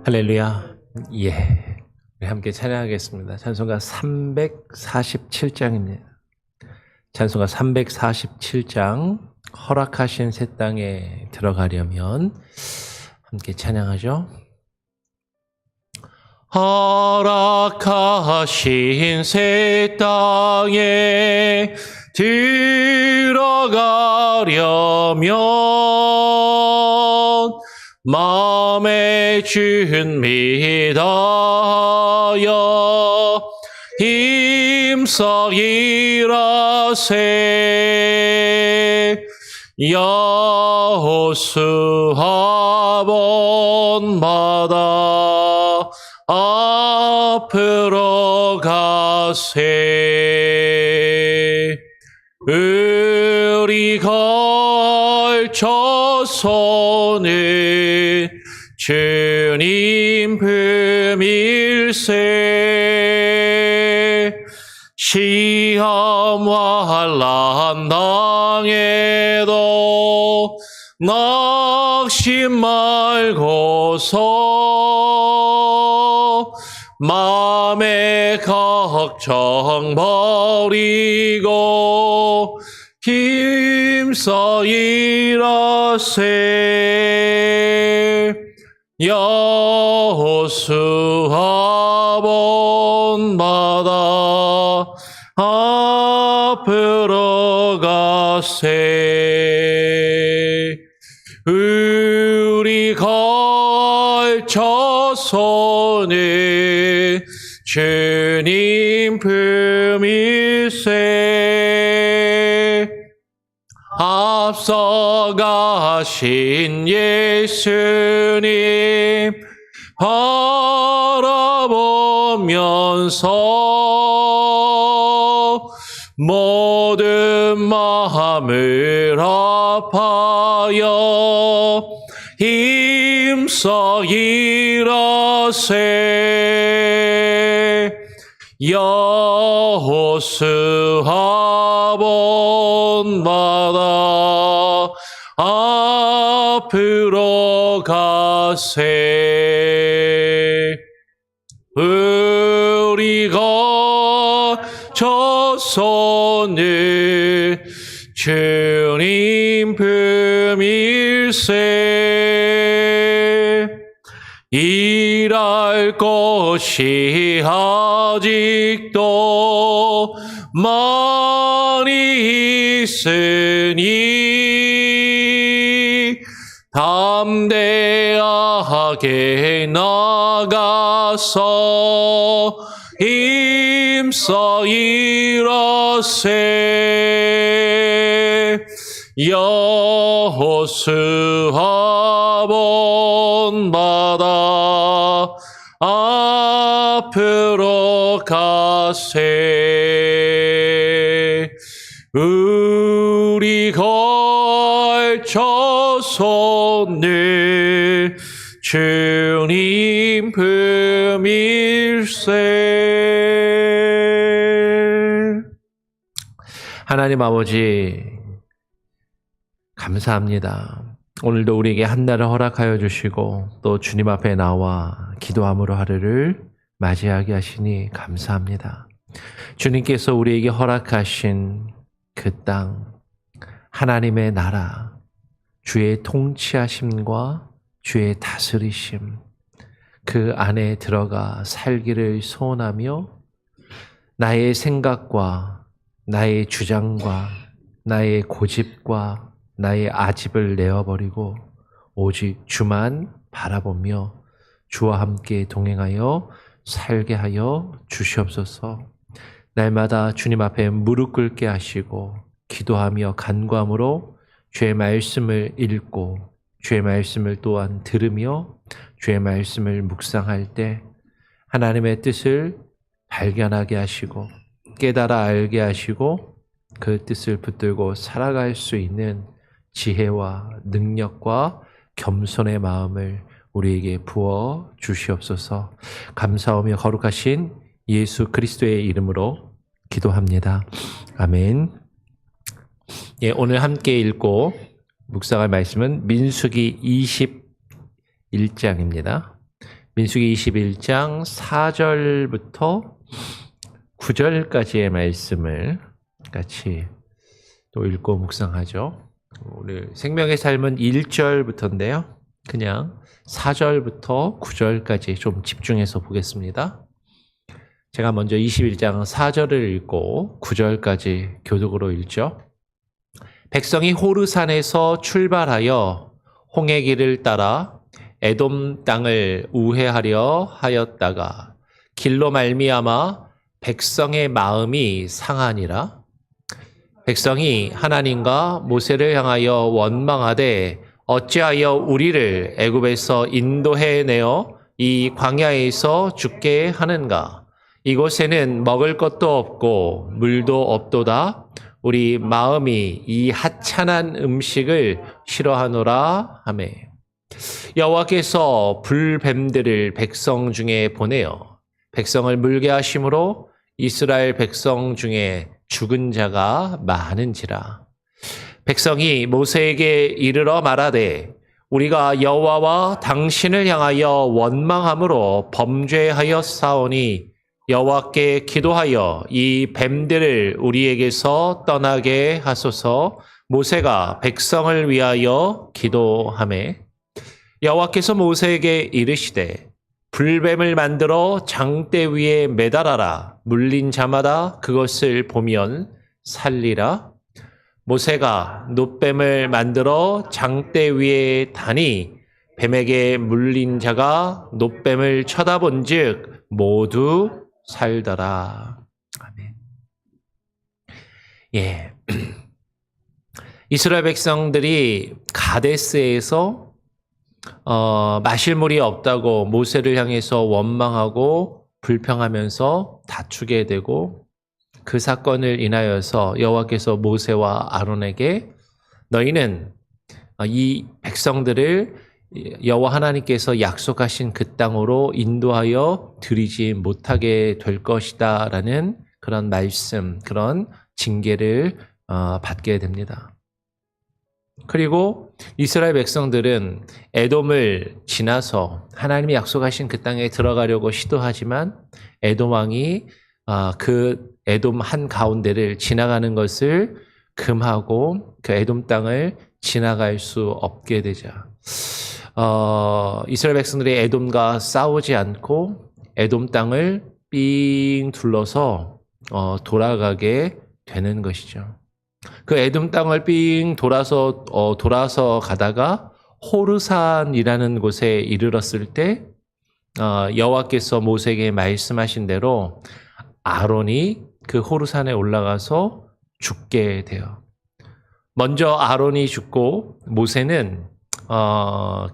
할렐루야. 예. 우리 함께 찬양하겠습니다. 찬송가 347장입니다. 찬송가 347장, 허락하신 새 땅에 들어가려면 함께 찬양하죠. 허락하신 새 땅에 들어가려면 마음의 준비 다하여 힘써 일하세. 여호수 하본마다 앞으로 가세. 우리 걸쳐서는 주님 품일세. 시험과 환난 당해도 낙심 말고서 마음의 걱정 버리고 힘써 일하세. 여호수 하본마다 앞으로 가세. 우리 걸쳐서는 주님 품일세. 앞서가신 예수님 바라보면서 모든 마음을 아파여 힘써 일하세. 여호수 하본마다 앞으로 가세. 우리 걸쳐서는 주님 품일세. 일할 것이 아직도 많이 있으니 담대하게 나가서 힘써 일하세. 여호수 하본마다 앞으로 가세. 우리 걸쳐서는 주님 품일세. 하나님 아버지, 감사합니다. 오늘도 우리에게 한날을 허락하여 주시고 또 주님 앞에 나와 기도함으로 하루를 맞이하게 하시니 감사합니다. 주님께서 우리에게 허락하신 그 땅, 하나님의 나라, 주의 통치하심과 주의 다스리심, 그 안에 들어가 살기를 소원하며 나의 생각과 나의 주장과 나의 고집과 나의 아집을 내어버리고 오직 주만 바라보며 주와 함께 동행하여 살게 하여 주시옵소서. 날마다 주님 앞에 무릎 꿇게 하시고 기도하며 간구함으로 주의 말씀을 읽고 주의 말씀을 또한 들으며 주의 말씀을 묵상할 때 하나님의 뜻을 발견하게 하시고 깨달아 알게 하시고 그 뜻을 붙들고 살아갈 수 있는 지혜와 능력과 겸손의 마음을 우리에게 부어 주시옵소서. 감사하며 거룩하신 예수 그리스도의 이름으로 기도합니다. 아멘. 예, 오늘 함께 읽고 묵상할 말씀은 민수기 21장입니다. 민수기 21장 4절부터 9절까지의 말씀을 같이 또 읽고 묵상하죠. 오늘 생명의 삶은 1절부터인데요. 그냥 4절부터 9절까지 좀 집중해서 보겠습니다. 제가 먼저 21장 4절을 읽고 9절까지 교독으로 읽죠. 백성이 호르산에서 출발하여 홍해 길을 따라 에돔 땅을 우회하려 하였다가 길로 말미암아 백성의 마음이 상하니라. 백성이 하나님과 모세를 향하여 원망하되 어찌하여 우리를 애굽에서 인도해내어 이 광야에서 죽게 하는가? 이곳에는 먹을 것도 없고 물도 없도다. 우리 마음이 이 하찮은 음식을 싫어하노라 하매 여호와께서 불뱀들을 백성 중에 보내어 백성을 물게 하심으로 이스라엘 백성 중에 죽은 자가 많은지라. 백성이 모세에게 이르러 말하되 우리가 여호와와 당신을 향하여 원망함으로 범죄하였사오니 여호와께 기도하여 이 뱀들을 우리에게서 떠나게 하소서. 모세가 백성을 위하여 기도하매 여호와께서 모세에게 이르시되 불뱀을 만들어 장대 위에 매달아라. 물린 자마다 그것을 보면 살리라. 모세가 놋뱀을 만들어 장대 위에 다니 뱀에게 물린 자가 놋뱀을 쳐다본즉 모두 살더라. 아멘. 예. 이스라엘 백성들이 가데스에서 마실 물이 없다고 모세를 향해서 원망하고 불평하면서 다투게 되고 그 사건을 인하여서 여호와께서 모세와 아론에게 너희는 이 백성들을 여호와 하나님께서 약속하신 그 땅으로 인도하여 들이지 못하게 될 것이다 라는 그런 말씀, 그런 징계를 받게 됩니다. 그리고 이스라엘 백성들은 에돔을 지나서 하나님이 약속하신 그 땅에 들어가려고 시도하지만 에돔 왕이 그 에돔 한 가운데를 지나가는 것을 금하고 그 에돔 땅을 지나갈 수 없게 되자 이스라엘 백성들이 에돔과 싸우지 않고 에돔 땅을 삥 둘러서 돌아가게 되는 것이죠. 그 에돔 땅을 삥 돌아서 가다가 호르산이라는 곳에 이르렀을 때 여호와께서 모세에게 말씀하신 대로 아론이 그 호르산에 올라가서 죽게 돼요. 먼저 아론이 죽고 모세는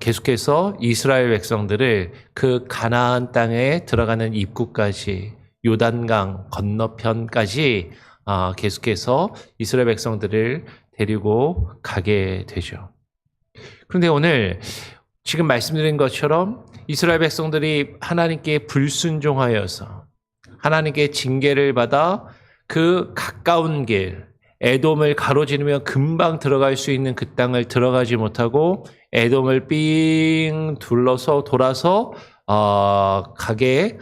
계속해서 이스라엘 백성들을 그 가나안 땅에 들어가는 입구까지 요단강 건너편까지 계속해서 이스라엘 백성들을 데리고 가게 되죠. 그런데 오늘 지금 말씀드린 것처럼 이스라엘 백성들이 하나님께 불순종하여서 하나님께 징계를 받아 그 가까운 길, 에돔을 가로지르며 금방 들어갈 수 있는 그 땅을 들어가지 못하고 에돔을 삥 둘러서 돌아서 가게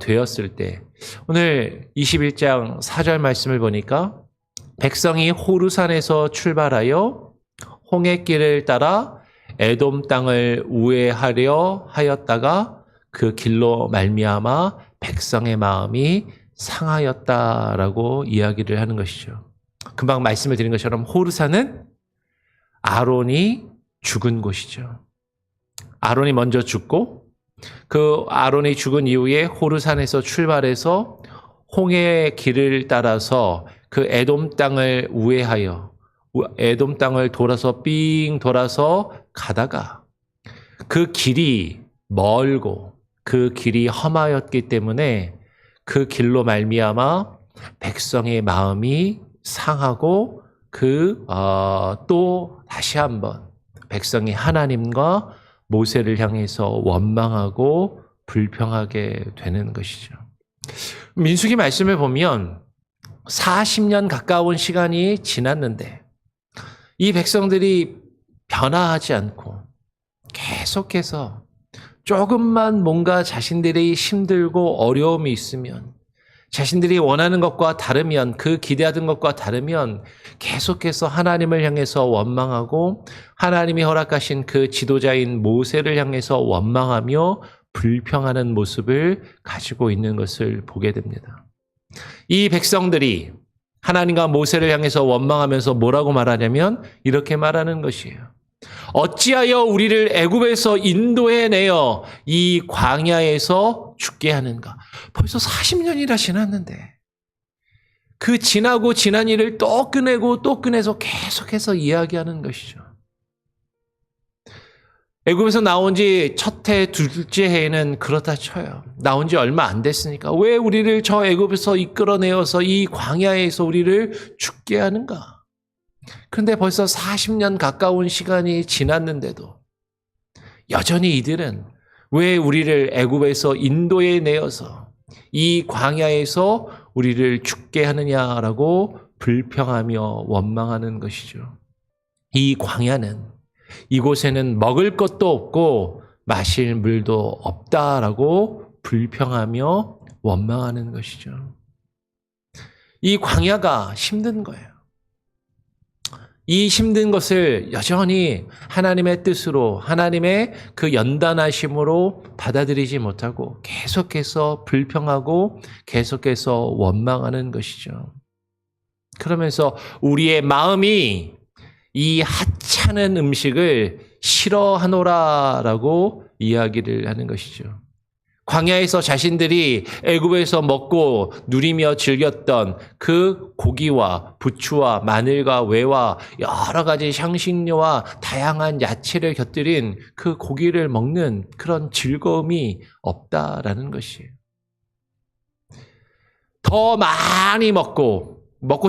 되었을 때 오늘 21장 4절 말씀을 보니까 백성이 호르산에서 출발하여 홍해길을 따라 에돔 땅을 우회하려 하였다가 그 길로 말미암아 백성의 마음이 상하였다라고 이야기를 하는 것이죠. 금방 말씀을 드린 것처럼 호르산은 아론이 죽은 곳이죠. 아론이 먼저 죽고 그 아론이 죽은 이후에 호르산에서 출발해서 홍해의 길을 따라서 그 에돔 땅을 우회하여 에돔 땅을 돌아서 삥 돌아서 가다가 그 길이 멀고 그 길이 험하였기 때문에 그 길로 말미암아 백성의 마음이 상하고 또 다시 한번 백성이 하나님과 모세를 향해서 원망하고 불평하게 되는 것이죠. 민수기 말씀을 보면 40년 가까운 시간이 지났는데 이 백성들이 변화하지 않고 계속해서 조금만 뭔가 자신들이 힘들고 어려움이 있으면, 자신들이 원하는 것과 다르면, 그 기대하던 것과 다르면 계속해서 하나님을 향해서 원망하고 하나님이 허락하신 그 지도자인 모세를 향해서 원망하며 불평하는 모습을 가지고 있는 것을 보게 됩니다. 이 백성들이 하나님과 모세를 향해서 원망하면서 뭐라고 말하냐면 이렇게 말하는 것이에요. 어찌하여 우리를 애굽에서 인도해내어 이 광야에서 죽게 하는가. 벌써 40년이나 지났는데 그 지나고 지난 일을 또 꺼내고 또 꺼내서 계속해서 이야기하는 것이죠. 애굽에서 나온 지 첫 해, 둘째 해에는 그렇다 쳐요. 나온 지 얼마 안 됐으니까 왜 우리를 저 애굽에서 이끌어내어서 이 광야에서 우리를 죽게 하는가? 그런데 벌써 40년 가까운 시간이 지났는데도 여전히 이들은 왜 우리를 애굽에서 인도해 내어서 이 광야에서 우리를 죽게 하느냐라고 불평하며 원망하는 것이죠. 이 광야는, 이곳에는 먹을 것도 없고 마실 물도 없다라고 불평하며 원망하는 것이죠. 이 광야가 힘든 거예요. 이 힘든 것을 여전히 하나님의 뜻으로, 하나님의 그 연단하심으로 받아들이지 못하고 계속해서 불평하고 계속해서 원망하는 것이죠. 그러면서 우리의 마음이 이 하찮은 음식을 싫어하노라라고 이야기를 하는 것이죠. 광야에서 자신들이 애굽에서 먹고 누리며 즐겼던 그 고기와 부추와 마늘과 외와 여러 가지 향신료와 다양한 야채를 곁들인 그 고기를 먹는 그런 즐거움이 없다라는 것이에요. 더 많이 먹고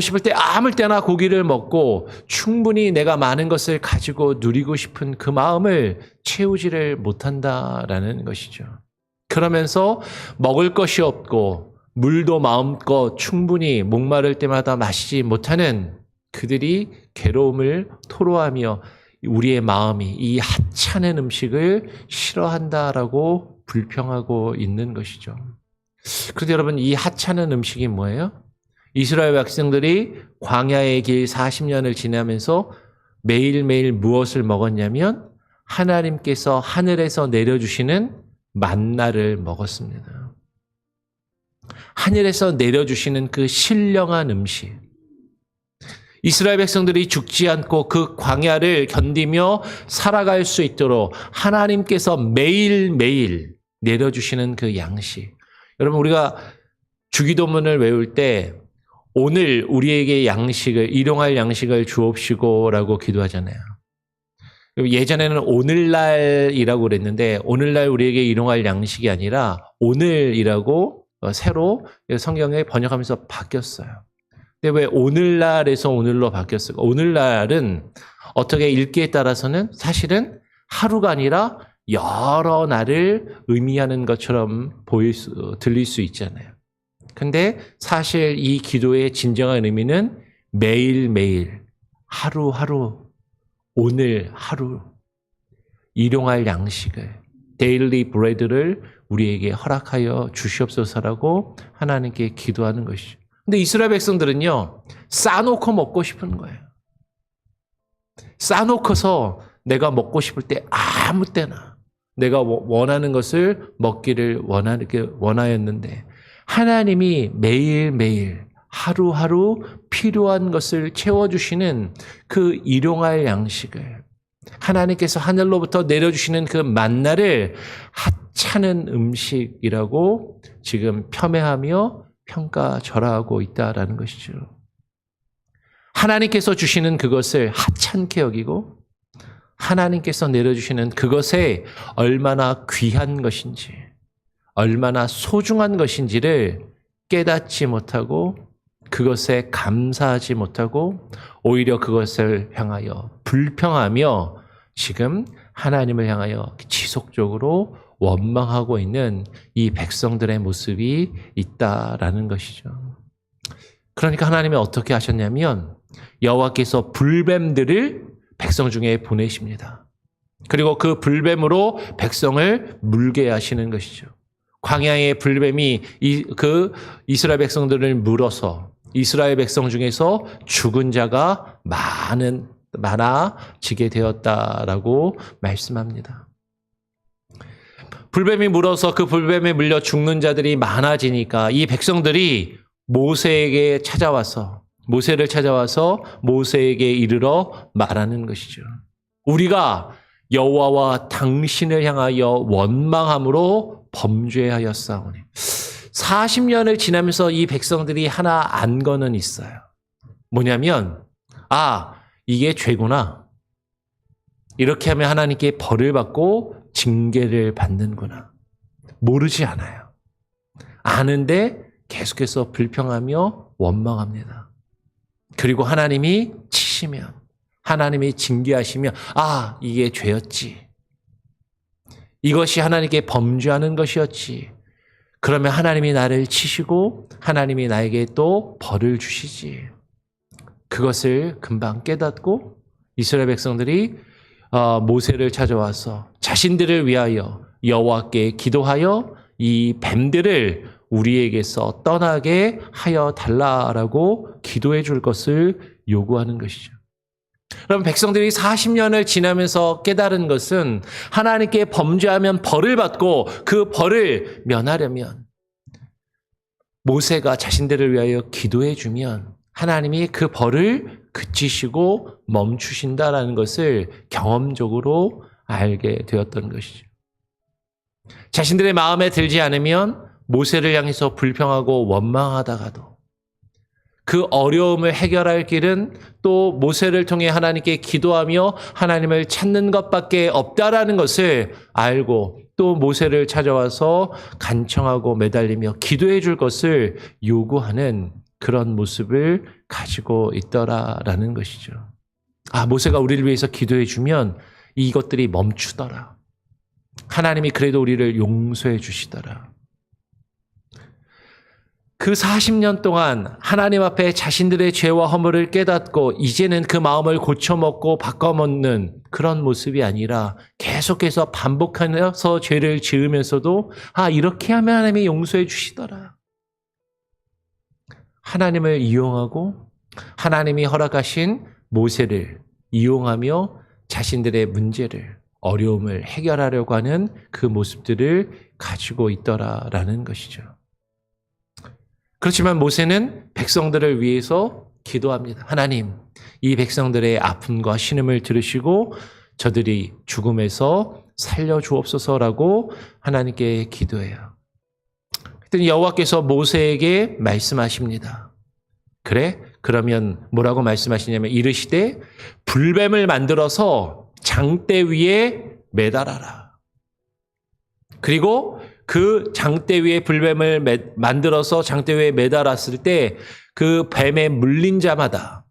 싶을 때 아무 때나 고기를 먹고 충분히 내가 많은 것을 가지고 누리고 싶은 그 마음을 채우지를 못한다라는 것이죠. 그러면서 먹을 것이 없고 물도 마음껏 충분히 목마를 때마다 마시지 못하는 그들이 괴로움을 토로하며 우리의 마음이 이 하찮은 음식을 싫어한다라고 불평하고 있는 것이죠. 그런데 여러분, 이 하찮은 음식이 뭐예요? 이스라엘 백성들이 광야의 길 40년을 지나면서 매일매일 무엇을 먹었냐면 하나님께서 하늘에서 내려주시는 만나를 먹었습니다. 하늘에서 내려주시는 그 신령한 음식. 이스라엘 백성들이 죽지 않고 그 광야를 견디며 살아갈 수 있도록 하나님께서 매일매일 내려주시는 그 양식. 여러분, 우리가 주기도문을 외울 때 오늘 우리에게 양식을, 일용할 양식을 주옵시고라고 기도하잖아요. 예전에는 오늘날이라고 그랬는데 오늘날 우리에게 일용할 양식이 아니라 오늘이라고 새로 성경에 번역하면서 바뀌었어요. 근데 왜 오늘날에서 오늘로 바뀌었을까? 오늘날은 어떻게 읽기에 따라서는 사실은 하루가 아니라 여러 날을 의미하는 것처럼 들릴 수 있잖아요. 근데 사실 이 기도의 진정한 의미는 매일매일, 하루하루, 오늘 하루 일용할 양식을, 데일리 브레드를 우리에게 허락하여 주시옵소서라고 하나님께 기도하는 것이죠. 근데 이스라엘 백성들은요, 싸놓고 먹고 싶은 거예요. 싸놓고서 내가 먹고 싶을 때 아무 때나 내가 원하는 것을 먹기를 원하였는데 하나님이 매일매일 하루하루 필요한 것을 채워주시는 그 일용할 양식을, 하나님께서 하늘로부터 내려주시는 그 만나를 하찮은 음식이라고 지금 폄훼하며 평가절하하고 있다라는 것이죠. 하나님께서 주시는 그것을 하찮게 여기고 하나님께서 내려주시는 그것에 얼마나 귀한 것인지, 얼마나 소중한 것인지를 깨닫지 못하고 그것에 감사하지 못하고 오히려 그것을 향하여 불평하며 지금 하나님을 향하여 지속적으로 원망하고 있는 이 백성들의 모습이 있다라는 것이죠. 그러니까 하나님이 어떻게 하셨냐면 여호와께서 불뱀들을 백성 중에 보내십니다. 그리고 그 불뱀으로 백성을 물게 하시는 것이죠. 광야의 불뱀이 그 이스라엘 백성들을 물어서 이스라엘 백성 중에서 죽은 자가 많아지게 되었다라고 말씀합니다. 불뱀이 물어서 그 불뱀에 물려 죽는 자들이 많아지니까 이 백성들이 모세를 찾아와서 모세에게 이르러 말하는 것이죠. 우리가 여호와와 당신을 향하여 원망함으로 범죄하였사오니. 40년을 지나면서 이 백성들이 하나 안 거는 있어요. 뭐냐면 이게 죄구나. 이렇게 하면 하나님께 벌을 받고 징계를 받는구나. 모르지 않아요. 아는데 계속해서 불평하며 원망합니다. 그리고 하나님이 치시면, 하나님이 징계하시면 이게 죄였지. 이것이 하나님께 범죄하는 것이었지. 그러면 하나님이 나를 치시고 하나님이 나에게 또 벌을 주시지. 그것을 금방 깨닫고 이스라엘 백성들이 모세를 찾아와서 자신들을 위하여 여호와께 기도하여 이 뱀들을 우리에게서 떠나게 하여 달라라고 기도해 줄 것을 요구하는 것이죠. 그럼 백성들이 40년을 지나면서 깨달은 것은 하나님께 범죄하면 벌을 받고 그 벌을 면하려면 모세가 자신들을 위하여 기도해 주면 하나님이 그 벌을 그치시고 멈추신다라는 것을 경험적으로 알게 되었던 것이죠. 자신들의 마음에 들지 않으면 모세를 향해서 불평하고 원망하다가도 그 어려움을 해결할 길은 또 모세를 통해 하나님께 기도하며 하나님을 찾는 것밖에 없다라는 것을 알고 또 모세를 찾아와서 간청하고 매달리며 기도해 줄 것을 요구하는 그런 모습을 가지고 있더라라는 것이죠. 모세가 우리를 위해서 기도해 주면 이것들이 멈추더라. 하나님이 그래도 우리를 용서해 주시더라. 그 40년 동안 하나님 앞에 자신들의 죄와 허물을 깨닫고 이제는 그 마음을 고쳐먹고 바꿔먹는 그런 모습이 아니라 계속해서 반복하면서 죄를 지으면서도 이렇게 하면 하나님이 용서해 주시더라. 하나님을 이용하고 하나님이 허락하신 모세를 이용하며 자신들의 문제를 어려움을 해결하려고 하는 그 모습들을 가지고 있더라라는 것이죠. 그렇지만 모세는 백성들을 위해서 기도합니다. 하나님, 이 백성들의 아픔과 신음을 들으시고 저들이 죽음에서 살려주옵소서라고 하나님께 기도해요. 그랬더니 여호와께서 모세에게 말씀하십니다. 그래? 그러면 뭐라고 말씀하시냐면 이르시되 불뱀을 만들어서 장대 위에 매달아라. 그리고 그 장대 위에 불뱀을 만들어서 장대 위에 매달았을 때 그 뱀에 물린 자마다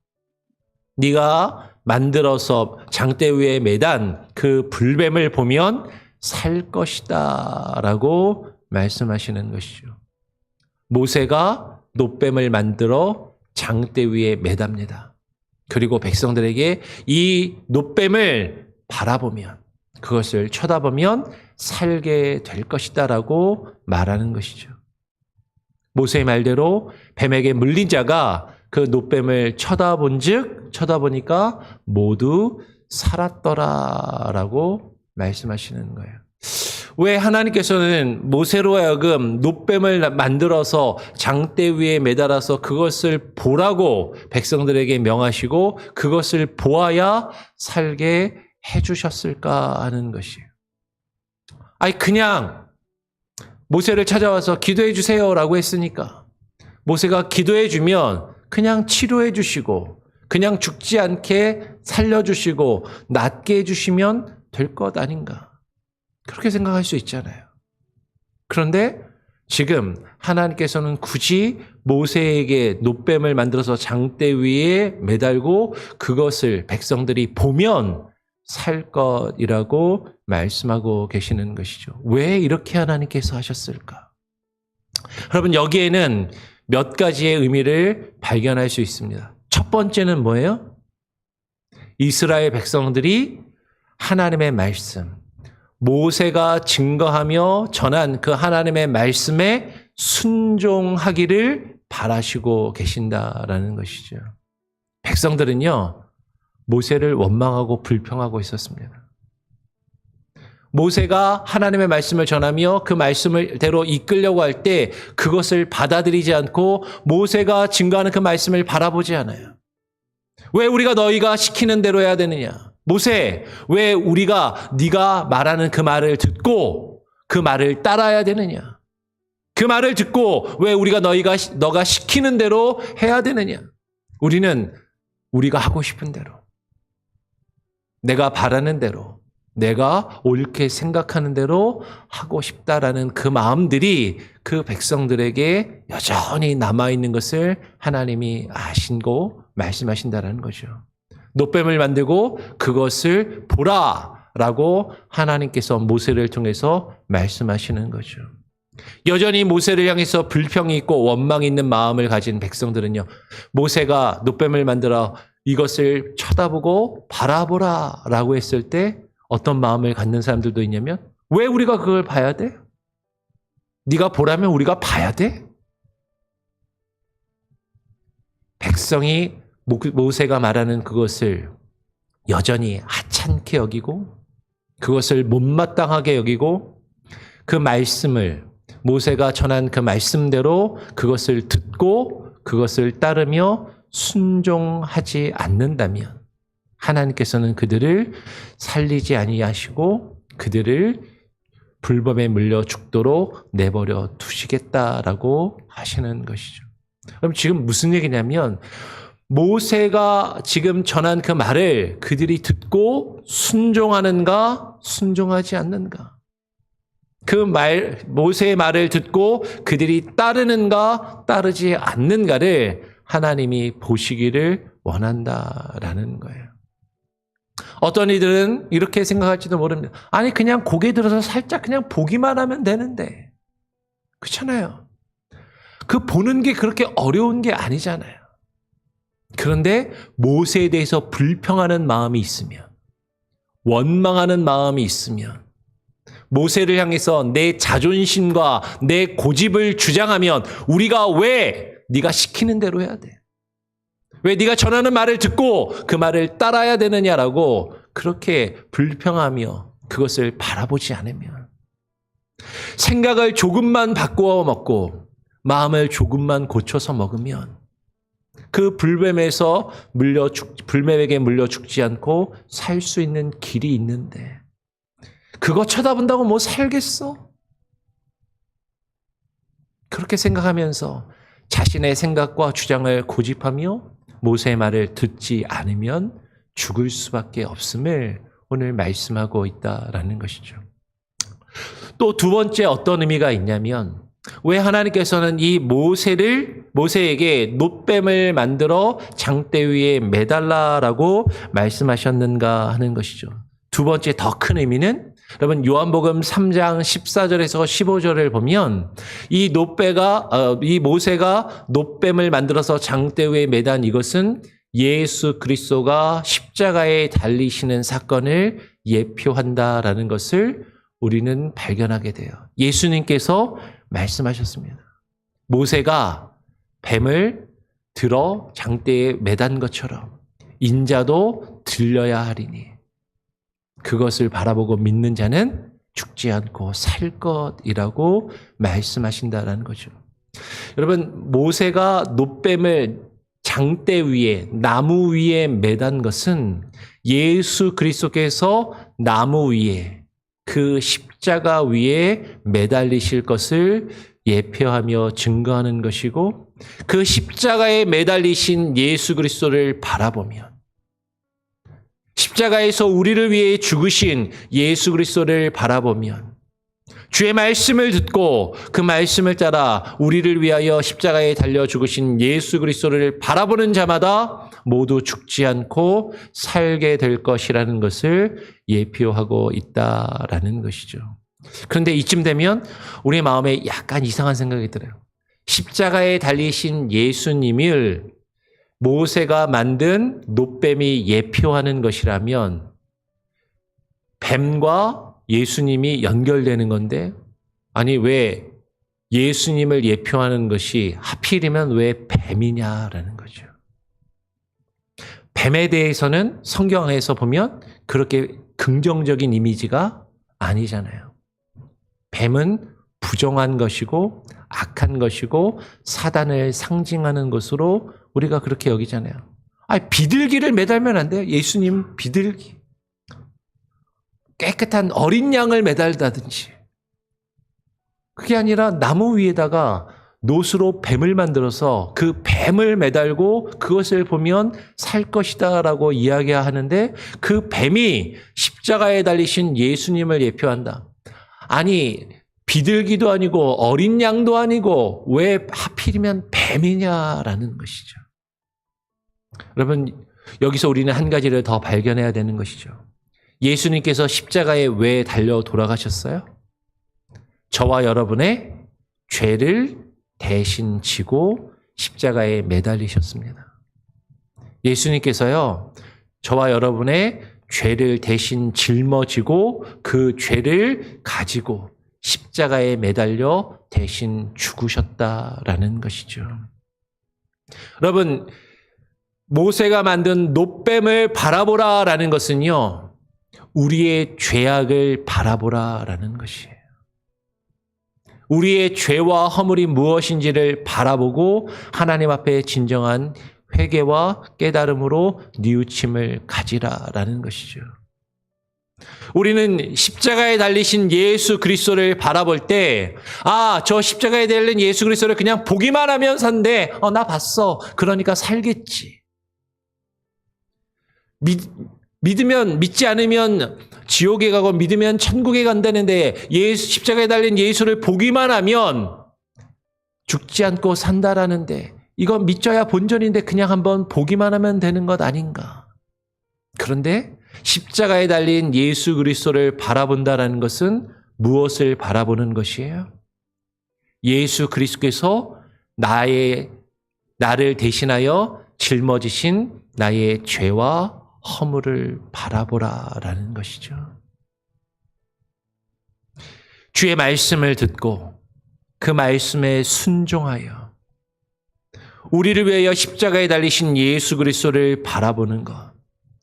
네가 만들어서 장대 위에 매단 그 불뱀을 보면 살 것이다 라고 말씀하시는 것이죠. 모세가 놋뱀을 만들어 장대 위에 매답니다. 그리고 백성들에게 이 놋뱀을 바라보면 그것을 쳐다보면 살게 될 것이다 라고 말하는 것이죠. 모세의 말대로 뱀에게 물린 자가 그 놋뱀을 쳐다보니까 모두 살았더라 라고 말씀하시는 거예요. 왜 하나님께서는 모세로 하여금 놋뱀을 만들어서 장대 위에 매달아서 그것을 보라고 백성들에게 명하시고 그것을 보아야 살게 해주셨을까 하는 것이에요. 그냥 모세를 찾아와서 기도해 주세요라고 했으니까 모세가 기도해 주면 그냥 치료해 주시고 그냥 죽지 않게 살려주시고 낫게 해주시면 될 것 아닌가. 그렇게 생각할 수 있잖아요. 그런데 지금 하나님께서는 굳이 모세에게 놋뱀을 만들어서 장대 위에 매달고 그것을 백성들이 보면 살 것이라고 말씀하고 계시는 것이죠. 왜 이렇게 하나님께서 하셨을까? 여러분, 여기에는 몇 가지의 의미를 발견할 수 있습니다. 첫 번째는 뭐예요? 이스라엘 백성들이 하나님의 말씀, 모세가 증거하며 전한 그 하나님의 말씀에 순종하기를 바라시고 계신다라는 것이죠. 백성들은요, 모세를 원망하고 불평하고 있었습니다. 모세가 하나님의 말씀을 전하며 그 말씀대로 이끌려고 할 때 그것을 받아들이지 않고 모세가 증거하는 그 말씀을 바라보지 않아요. 왜 우리가 너희가 시키는 대로 해야 되느냐? 모세, 왜 우리가 네가 말하는 그 말을 듣고 그 말을 따라야 되느냐? 그 말을 듣고 왜 우리가 너가 시키는 대로 해야 되느냐? 우리는 우리가 하고 싶은 대로, 내가 바라는 대로, 내가 옳게 생각하는 대로 하고 싶다라는 그 마음들이 그 백성들에게 여전히 남아있는 것을 하나님이 아시고 말씀하신다라는 거죠. 놋뱀을 만들고 그것을 보라라고 하나님께서 모세를 통해서 말씀하시는 거죠. 여전히 모세를 향해서 불평이 있고 원망이 있는 마음을 가진 백성들은요, 모세가 놋뱀을 만들어 이것을 쳐다보고 바라보라라고 했을 때 어떤 마음을 갖는 사람들도 있냐면, 왜 우리가 그걸 봐야 돼? 네가 보라면 우리가 봐야 돼? 백성이 모세가 말하는 그것을 여전히 하찮게 여기고 그것을 못마땅하게 여기고 그 말씀을, 모세가 전한 그 말씀대로 그것을 듣고 그것을 따르며 순종하지 않는다면 하나님께서는 그들을 살리지 아니하시고 그들을 불법에 물려 죽도록 내버려 두시겠다라고 하시는 것이죠. 그럼 지금 무슨 얘기냐면, 모세가 지금 전한 그 말을 그들이 듣고 순종하는가, 순종하지 않는가? 모세의 말을 듣고 그들이 따르는가, 따르지 않는가를 하나님이 보시기를 원한다라는 거예요. 어떤 이들은 이렇게 생각할지도 모릅니다. 아니, 그냥 고개 들어서 살짝 그냥 보기만 하면 되는데. 그렇잖아요. 그 보는 게 그렇게 어려운 게 아니잖아요. 그런데 모세에 대해서 불평하는 마음이 있으면, 원망하는 마음이 있으면, 모세를 향해서 내 자존심과 내 고집을 주장하면 우리가 왜 네가 시키는 대로 해야 돼? 왜 네가 전하는 말을 듣고 그 말을 따라야 되느냐라고 그렇게 불평하며 그것을 바라보지 않으면, 생각을 조금만 바꾸어 먹고 마음을 조금만 고쳐서 먹으면 그 불뱀에게 물려 죽지 않고 살 수 있는 길이 있는데, 그거 쳐다본다고 뭐 살겠어? 그렇게 생각하면서 자신의 생각과 주장을 고집하며 모세의 말을 듣지 않으면 죽을 수밖에 없음을 오늘 말씀하고 있다라는 것이죠. 또 두 번째 어떤 의미가 있냐면, 왜 하나님께서는 이 모세에게 놋뱀을 만들어 장대 위에 매달라라고 말씀하셨는가 하는 것이죠. 두 번째 더 큰 의미는, 여러분 요한복음 3장 14절에서 15절을 보면 이 모세가 놋뱀을 만들어서 장대 위에 매단 이것은 예수 그리스도가 십자가에 달리시는 사건을 예표한다라는 것을 우리는 발견하게 돼요. 예수님께서 말씀하셨습니다. 모세가 뱀을 들어 장대에 매단 것처럼 인자도 들려야 하리니 그것을 바라보고 믿는 자는 죽지 않고 살 것이라고 말씀하신다라는 거죠. 여러분, 모세가 놋뱀을 장대 위에, 나무 위에 매단 것은 예수 그리스도께서 나무 위에, 그 십자가 위에 매달리실 것을 예표하며 증거하는 것이고, 그 십자가에 매달리신 예수 그리스도를 바라보면, 십자가에서 우리를 위해 죽으신 예수 그리스도를 바라보면, 주의 말씀을 듣고 그 말씀을 따라 우리를 위하여 십자가에 달려 죽으신 예수 그리스도를 바라보는 자마다 모두 죽지 않고 살게 될 것이라는 것을 예표하고 있다라는 것이죠. 그런데 이쯤 되면 우리 마음에 약간 이상한 생각이 들어요. 십자가에 달리신 예수님을 모세가 만든 놋뱀이 예표하는 것이라면 뱀과 예수님이 연결되는 건데, 아니 왜 예수님을 예표하는 것이 하필이면 왜 뱀이냐라는 거죠. 뱀에 대해서는 성경에서 보면 그렇게 긍정적인 이미지가 아니잖아요. 뱀은 부정한 것이고 악한 것이고 사단을 상징하는 것으로 우리가 그렇게 여기잖아요. 비둘기를 매달면 안 돼요. 예수님 비둘기. 깨끗한 어린 양을 매달다든지. 그게 아니라 나무 위에다가 노수로 뱀을 만들어서 그 뱀을 매달고 그것을 보면 살 것이다 라고 이야기하는데 그 뱀이 십자가에 달리신 예수님을 예표한다. 아니 비둘기도 아니고 어린 양도 아니고 왜 하필이면 뱀이냐라는 것이죠. 여러분 여기서 우리는 한 가지를 더 발견해야 되는 것이죠. 예수님께서 십자가에 왜 달려 돌아가셨어요? 저와 여러분의 죄를 대신 지고 십자가에 매달리셨습니다. 예수님께서요, 저와 여러분의 죄를 대신 짊어지고 그 죄를 가지고 십자가에 매달려 대신 죽으셨다라는 것이죠. 여러분, 모세가 만든 놋뱀을 바라보라라는 것은요, 우리의 죄악을 바라보라라는 것이에요. 우리의 죄와 허물이 무엇인지를 바라보고 하나님 앞에 진정한 회개와 깨달음으로 뉘우침을 가지라라는 것이죠. 우리는 십자가에 달리신 예수 그리스도를 바라볼 때, 저 십자가에 달린 예수 그리스도를 그냥 보기만 하면 산대. 나 봤어. 그러니까 살겠지. 믿으면, 믿지 않으면 지옥에 가고 믿으면 천국에 간다는데 십자가에 달린 예수를 보기만 하면 죽지 않고 산다라는데 이건 믿져야 본전인데 그냥 한번 보기만 하면 되는 것 아닌가. 그런데 십자가에 달린 예수 그리스도를 바라본다라는 것은 무엇을 바라보는 것이에요? 예수 그리스도께서 나를 대신하여 짊어지신 나의 죄와 허물을 바라보라라는 것이죠. 주의 말씀을 듣고 그 말씀에 순종하여 우리를 위하여 십자가에 달리신 예수 그리스도를 바라보는 것,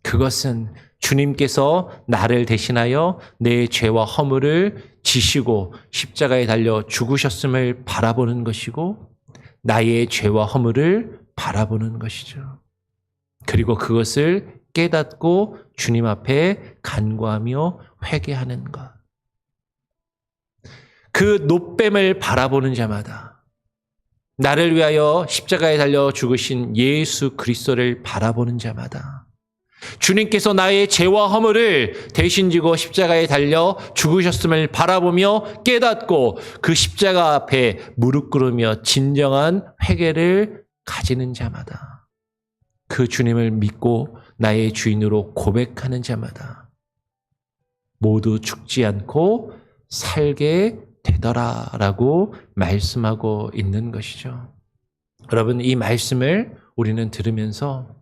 그것은 주님께서 나를 대신하여 내 죄와 허물을 지시고 십자가에 달려 죽으셨음을 바라보는 것이고 나의 죄와 허물을 바라보는 것이죠. 그리고 그것을 깨닫고 주님 앞에 간구하며 회개하는 것. 그 놋뱀을 바라보는 자마다 나를 위하여 십자가에 달려 죽으신 예수 그리스도를 바라보는 자마다 주님께서 나의 죄와 허물을 대신 지고 십자가에 달려 죽으셨음을 바라보며 깨닫고 그 십자가 앞에 무릎 꿇으며 진정한 회개를 가지는 자마다 그 주님을 믿고 나의 주인으로 고백하는 자마다 모두 죽지 않고 살게 되더라라고 말씀하고 있는 것이죠. 여러분, 이 말씀을 우리는 들으면서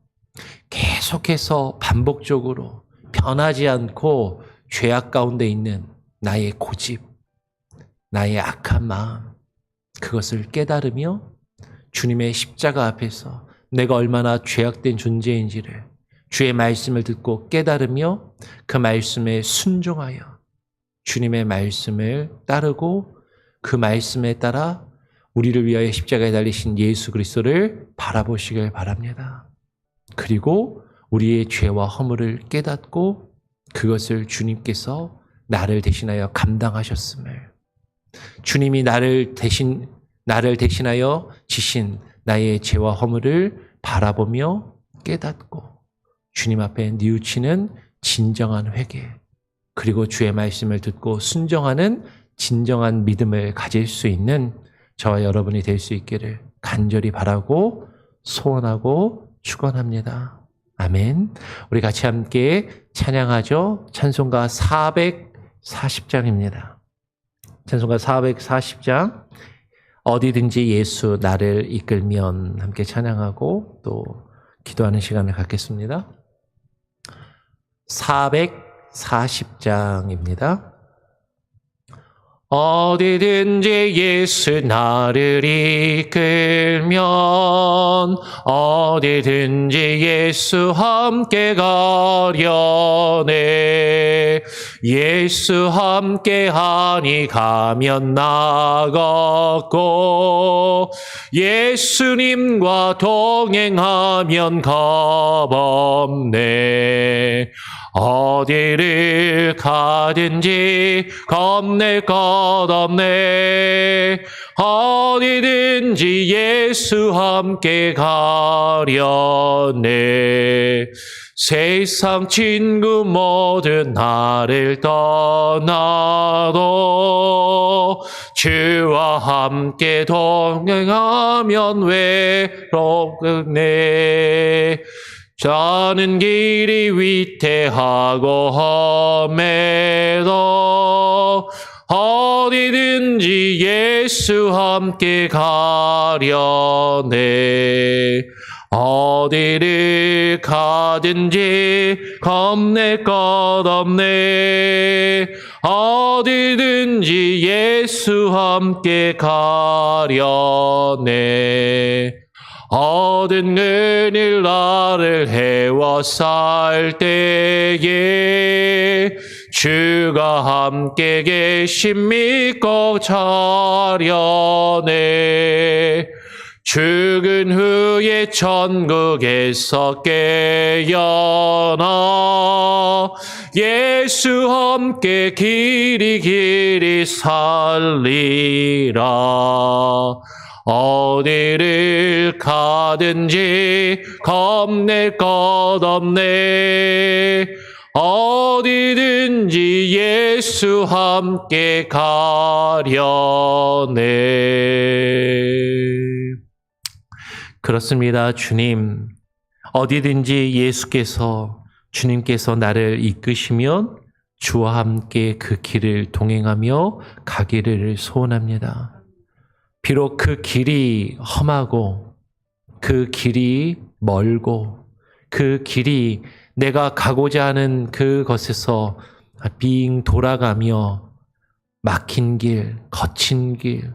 계속해서 반복적으로 변하지 않고 죄악 가운데 있는 나의 고집, 나의 악한 마음, 그것을 깨달으며 주님의 십자가 앞에서 내가 얼마나 죄악된 존재인지를 주의 말씀을 듣고 깨달으며 그 말씀에 순종하여 주님의 말씀을 따르고 그 말씀에 따라 우리를 위하여 십자가에 달리신 예수 그리스도를 바라보시길 바랍니다. 그리고 우리의 죄와 허물을 깨닫고 그것을 주님께서 나를 대신하여 감당하셨음을, 주님이 나를 대신하여 지신 나의 죄와 허물을 바라보며 깨닫고 주님 앞에 뉘우치는 진정한 회개, 그리고 주의 말씀을 듣고 순종하는 진정한 믿음을 가질 수 있는 저와 여러분이 될 수 있기를 간절히 바라고 소원하고 축원합니다. 아멘. 우리 같이 함께 찬양하죠. 찬송가 440장입니다. 찬송가 440장 어디든지 예수 나를 이끌면 함께 찬양하고 또 기도하는 시간을 갖겠습니다. 40장입니다. 어디든지 예수 나를 이끌면 어디든지 예수 함께 가려네. 예수 함께 하니 가면 나갔고 예수님과 동행하면 겁없네. 어디를 가든지 겁낼 것 없네. 어디든지 예수 함께 가려네. 세상 친구 모두 나를 떠나도 주와 함께 동행하면 외롭네. 자는 길이 위태하고 험해도 어디든지 예수 함께 가려네. 어디를 가든지 겁낼 것 없네. 어디든지 예수 함께 가려네. 얻은 은일 나를 해워살 때에 주가 함께 계심 믿고 차려네. 죽은 후에 천국에서 깨어나 예수 함께 길이 살리라. 어디를 가든지 겁낼 것 없네. 어디든지 예수 함께 가려네. 그렇습니다. 주님, 어디든지 주님께서 나를 이끄시면 주와 함께 그 길을 동행하며 가기를 소원합니다. 비록 그 길이 험하고 그 길이 멀고 그 길이 내가 가고자 하는 그것에서 빙 돌아가며 막힌 길, 거친 길,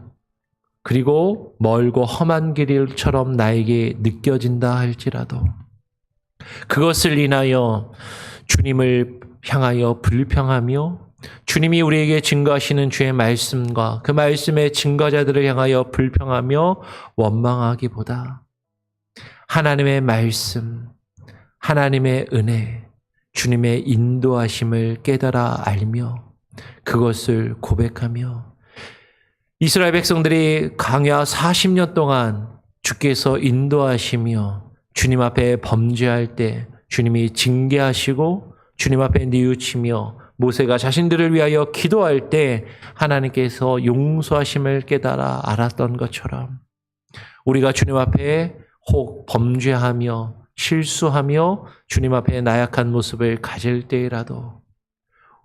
그리고 멀고 험한 길처럼 나에게 느껴진다 할지라도 그것을 인하여 주님을 향하여 불평하며 주님이 우리에게 증거하시는 주의 말씀과 그 말씀의 증거자들을 향하여 불평하며 원망하기보다 하나님의 말씀, 하나님의 은혜, 주님의 인도하심을 깨달아 알며 그것을 고백하며 이스라엘 백성들이 광야 40년 동안 주께서 인도하시며 주님 앞에 범죄할 때 주님이 징계하시고 주님 앞에 뉘우치며 모세가 자신들을 위하여 기도할 때 하나님께서 용서하심을 깨달아 알았던 것처럼 우리가 주님 앞에 혹 범죄하며 실수하며 주님 앞에 나약한 모습을 가질 때라도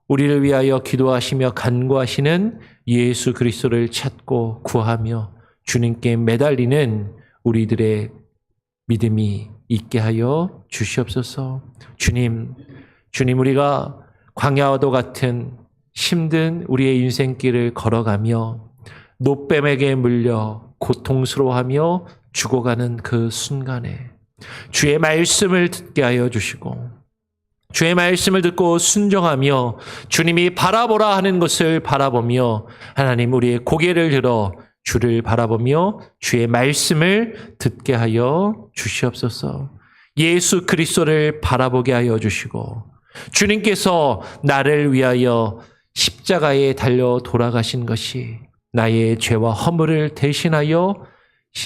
우리를 위하여 기도하시며 간구하시는 예수 그리스도를 찾고 구하며 주님께 매달리는 우리들의 믿음이 있게 하여 주시옵소서. 주님 우리가 광야와도 같은 힘든 우리의 인생길을 걸어가며 노뱀에게 물려 고통스러워하며 죽어가는 그 순간에 주의 말씀을 듣게 하여 주시고 주의 말씀을 듣고 순종하며 주님이 바라보라 하는 것을 바라보며 하나님 우리의 고개를 들어 주를 바라보며 주의 말씀을 듣게 하여 주시옵소서. 예수 그리스도를 바라보게 하여 주시고 주님께서 나를 위하여 십자가에 달려 돌아가신 것이 나의 죄와 허물을 대신하여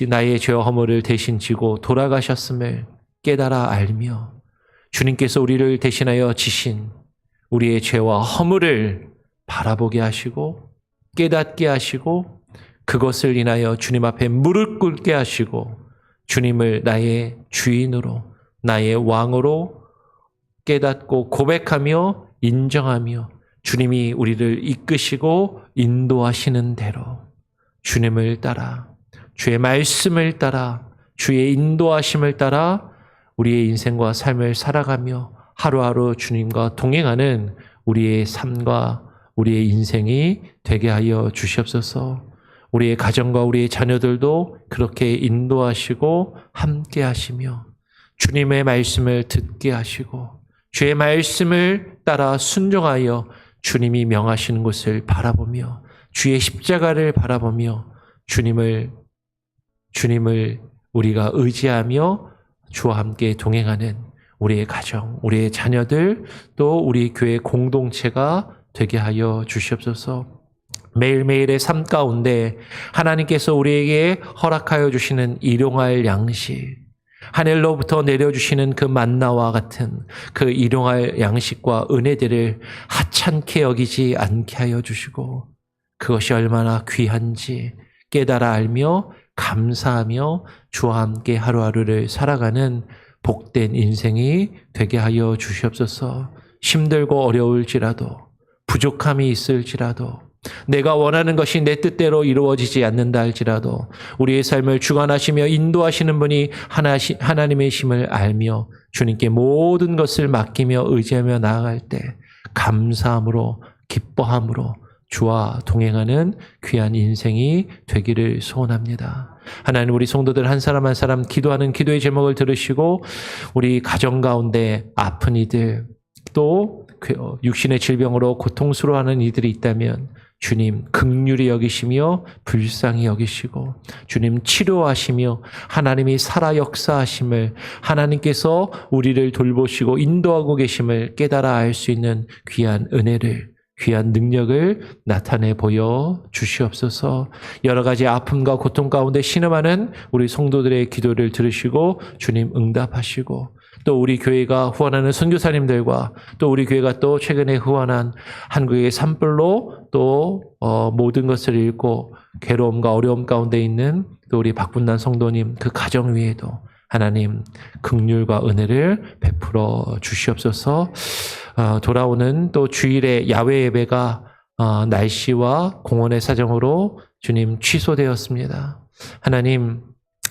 나의 죄와 허물을 대신 지고 돌아가셨음을 깨달아 알며 주님께서 우리를 대신하여 지신 우리의 죄와 허물을 바라보게 하시고 깨닫게 하시고 그것을 인하여 주님 앞에 무릎 꿇게 하시고 주님을 나의 주인으로 나의 왕으로 깨닫고 고백하며 인정하며 주님이 우리를 이끄시고 인도하시는 대로 주님을 따라 주의 말씀을 따라 주의 인도하심을 따라 우리의 인생과 삶을 살아가며 하루하루 주님과 동행하는 우리의 삶과 우리의 인생이 되게 하여 주시옵소서. 우리의 가정과 우리의 자녀들도 그렇게 인도하시고 함께 하시며 주님의 말씀을 듣게 하시고 주의 말씀을 따라 순종하여 주님이 명하시는 곳을 바라보며 주의 십자가를 바라보며 주님을 우리가 의지하며 주와 함께 동행하는 우리의 가정, 우리의 자녀들, 또 우리 교회 공동체가 되게 하여 주시옵소서. 매일매일의 삶 가운데 하나님께서 우리에게 허락하여 주시는 일용할 양식, 하늘로부터 내려주시는 그 만나와 같은 그 일용할 양식과 은혜들을 하찮게 여기지 않게 하여 주시고 그것이 얼마나 귀한지 깨달아 알며 감사하며 주와 함께 하루하루를 살아가는 복된 인생이 되게 하여 주시옵소서. 힘들고 어려울지라도 부족함이 있을지라도 내가 원하는 것이 내 뜻대로 이루어지지 않는다 할지라도 우리의 삶을 주관하시며 인도하시는 분이 하나님의 힘을 알며 주님께 모든 것을 맡기며 의지하며 나아갈 때 감사함으로 기뻐함으로 주와 동행하는 귀한 인생이 되기를 소원합니다. 하나님, 우리 성도들 한 사람 한 사람 기도하는 기도의 제목을 들으시고 우리 가정 가운데 아픈 이들 또 육신의 질병으로 고통스러워하는 이들이 있다면 주님 긍휼히 여기시며 불쌍히 여기시고 주님 치료하시며 하나님이 살아 역사하심을 하나님께서 우리를 돌보시고 인도하고 계심을 깨달아 알 수 있는 귀한 은혜를 귀한 능력을 나타내 보여 주시옵소서. 여러 가지 아픔과 고통 가운데 신음하는 우리 성도들의 기도를 들으시고 주님 응답하시고 또 우리 교회가 후원하는 선교사님들과 또 우리 교회가 또 최근에 후원한 한국의 산불로 또 모든 것을 잃고 괴로움과 어려움 가운데 있는 또 우리 박분단 성도님 그 가정 위에도 하나님 긍휼과 은혜를 베풀어 주시옵소서. 돌아오는 또 주일에 야외 예배가 날씨와 공원의 사정으로 주님 취소되었습니다. 하나님,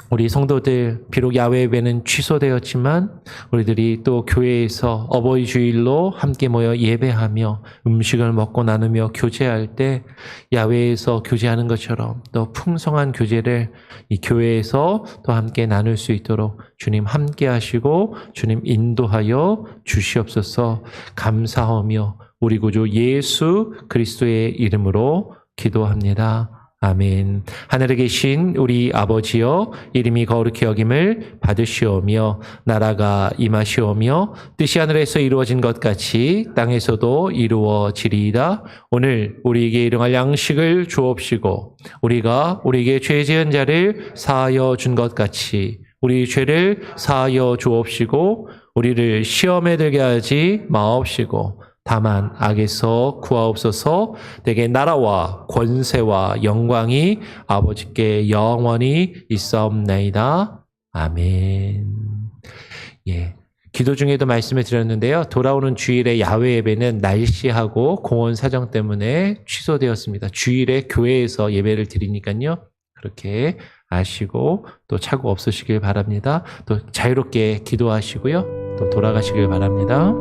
우리 성도들 비록 야외 예배는 취소되었지만 우리들이 또 교회에서 어버이 주일로 함께 모여 예배하며 음식을 먹고 나누며 교제할 때 야외에서 교제하는 것처럼 또 풍성한 교제를 이 교회에서 또 함께 나눌 수 있도록 주님 함께 하시고 주님 인도하여 주시옵소서. 감사하며 우리 구주 예수 그리스도의 이름으로 기도합니다. 아멘. 하늘에 계신 우리 아버지여, 이름이 거룩히 여김을 받으시오며 나라가 임하시오며 뜻이 하늘에서 이루어진 것 같이 땅에서도 이루어지리이다. 오늘 우리에게 일용할 양식을 주옵시고 우리가 우리에게 죄 지은 자를 사하여 준 것 같이 우리 죄를 사하여 주옵시고 우리를 시험에 들게 하지 마옵시고 다만 악에서 구하옵소서. 내게 나라와 권세와 영광이 아버지께 영원히 있사옵나이다. 아멘. 기도 중에도 말씀을 드렸는데요. 돌아오는 주일에 야외 예배는 날씨하고 공원 사정 때문에 취소되었습니다. 주일에 교회에서 예배를 드리니까요. 그렇게 아시고 또 착오 없으시길 바랍니다. 또 자유롭게 기도하시고요. 또 돌아가시길 바랍니다.